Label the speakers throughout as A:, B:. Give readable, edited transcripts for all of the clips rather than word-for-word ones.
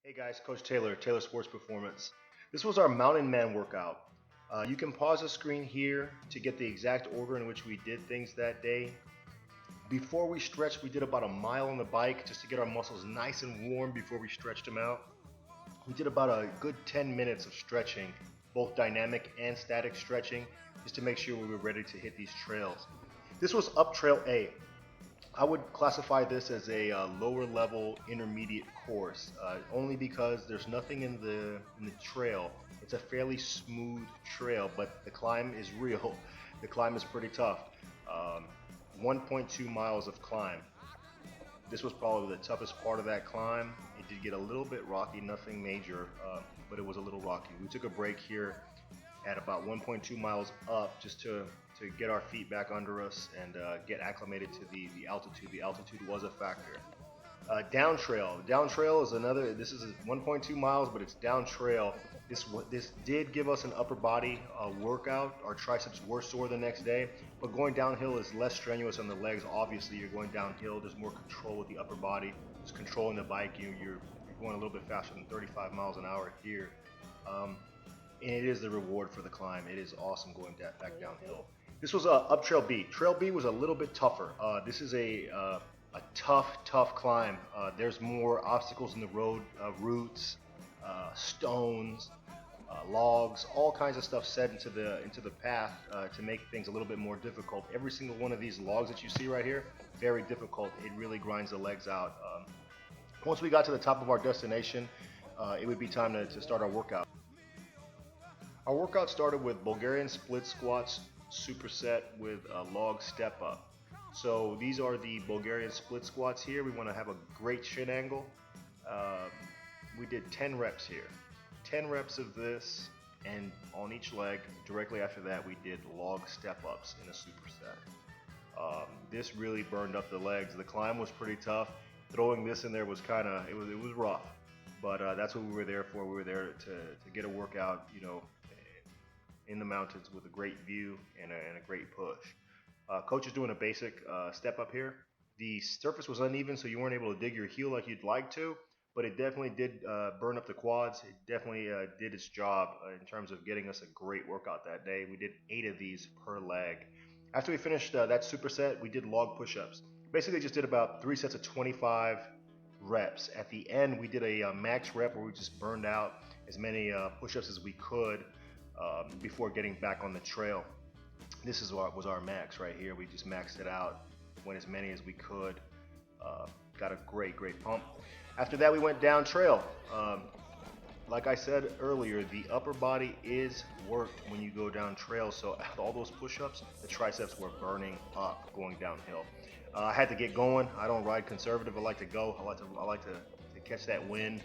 A: Hey guys, Coach Taylor, Taylor Sports Performance. This was our Mountain Man workout. You can pause the screen here to get the exact order in which we did things that day. Before we stretched, we did about a mile on the bike just to get our muscles nice and warm before we stretched them out. We did about a good 10 minutes of stretching, both dynamic and static stretching, just to make sure we were ready to hit these trails. This was up trail A. I would classify this as a lower level intermediate course, only because there's nothing in the trail. It's a fairly smooth trail, but the climb is real. The climb is pretty tough. 1.2 miles of climb. This was probably the toughest part of that climb. It did get a little bit rocky, nothing major, but it was a little rocky. We took a break here at about 1.2 miles up just to get our feet back under us and get acclimated to the altitude. The altitude was a factor. Down trail. Down trail is another, this is 1.2 miles, but it's down trail. This did give us an upper body workout. Our triceps were sore the next day, but going downhill is less strenuous on the legs. Obviously, you're going downhill. There's more control with the upper body. Just controlling the bike. You're going a little bit faster than 35 miles an hour here. And it is the reward for the climb. It is awesome going back downhill. This was up Trail B. Trail B was a little bit tougher. This is a tough climb. There's more obstacles in the road, roots, stones, logs, all kinds of stuff set into the path to make things a little bit more difficult. Every single one of these logs that you see right here, very difficult. It really grinds the legs out. Once we got to the top of our destination, it would be time to start our workout. Our workout started with Bulgarian split squats superset with a log step up. So these are the Bulgarian split squats here. We want to have a great shin angle. We did 10 reps here. 10 reps of this, and on each leg, directly after that, we did log step ups in a superset. This really burned up the legs. The climb was pretty tough. Throwing this in there was it was rough. But that's what we were there for. We were there to get a workout, in the mountains with a great view and a great push. Coach is doing a basic step up here. The surface was uneven, so you weren't able to dig your heel like you'd like to, but it definitely did burn up the quads. It definitely did its job in terms of getting us a great workout that day. We did 8 of these per leg. After we finished that superset, we did log push-ups. Basically, just did about 3 sets of 25 reps. At the end, we did a max rep where we just burned out as many push-ups as we could before getting back on the trail. This is what was our max right here. We just maxed it out, went as many as we could, got a great pump. After that, we went down trail. Like I said earlier, the upper body is worked when you go down trail, so all those push-ups, the triceps were burning up going downhill. I had to get going. I don't ride conservative. I like to go. I like to catch that wind.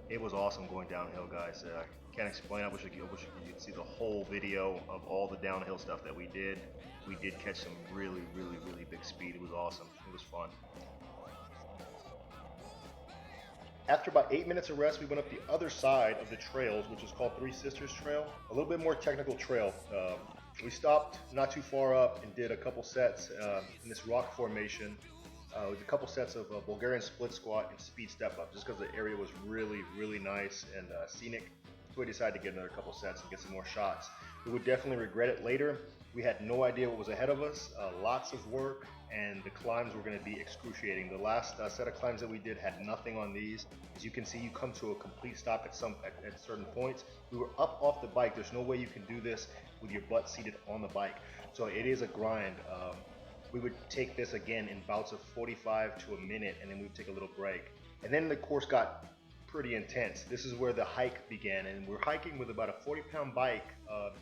A: It was awesome going downhill, guys. Can't explain. I wish you could see the whole video of all the downhill stuff that we did. We did catch some really big speed. It was awesome. It was fun. After about 8 minutes of rest, we went up the other side of the trails, which is called Three Sisters Trail. A little bit more technical trail. We stopped not too far up and did a couple sets in this rock formation. With a couple sets of Bulgarian split squat and speed step up, just because the area was really nice and scenic. So we decided to get another couple sets and get some more shots. We would definitely regret it later. We had no idea what was ahead of us. Lots of work, and the climbs were going to be excruciating. The last set of climbs that we did had nothing on these. As you can see, you come to a complete stop at certain points. We were up off the bike. There's no way you can do this with your butt seated on the bike. So it is a grind. We would take this again in bouts of 45 to a minute, and then we would take a little break. And then the course got pretty intense. This is where the hike began, and we're hiking with about a 40-pound bike,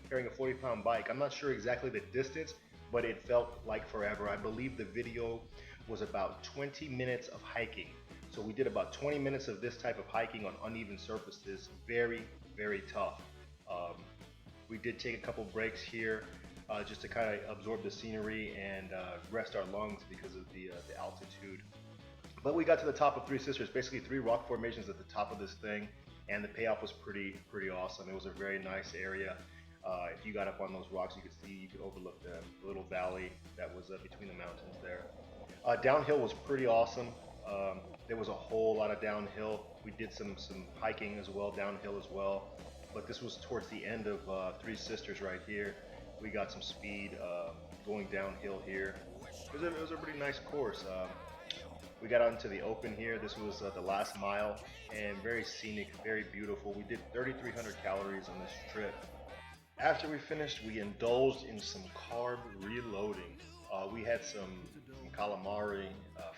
A: carrying a 40-pound bike. I'm not sure exactly the distance, but it felt like forever. I believe the video was about 20 minutes of hiking. So we did about 20 minutes of this type of hiking on uneven surfaces. Very tough. We did take a couple breaks here just to kind of absorb the scenery and rest our lungs because of the altitude. But we got to the top of Three Sisters, basically 3 rock formations at the top of this thing, and the payoff was pretty awesome. It was a very nice area. If you got up on those rocks, you could overlook the little valley that was between the mountains there. Downhill was pretty awesome. There was a whole lot of downhill. We did some hiking as well, downhill as well. But this was towards the end of Three Sisters right here. We got some speed going downhill here. It was a pretty nice course. We got onto the open here. This was the last mile, and very scenic, very beautiful. We did 3,300 calories on this trip. After we finished, we indulged in some carb reloading. We had some calamari,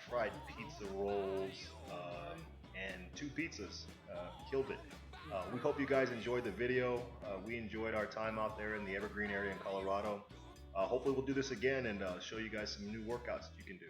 A: fried pizza rolls, and 2 pizzas. Killed it. We hope you guys enjoyed the video. We enjoyed our time out there in the Evergreen area in Colorado. Hopefully we'll do this again and show you guys some new workouts that you can do.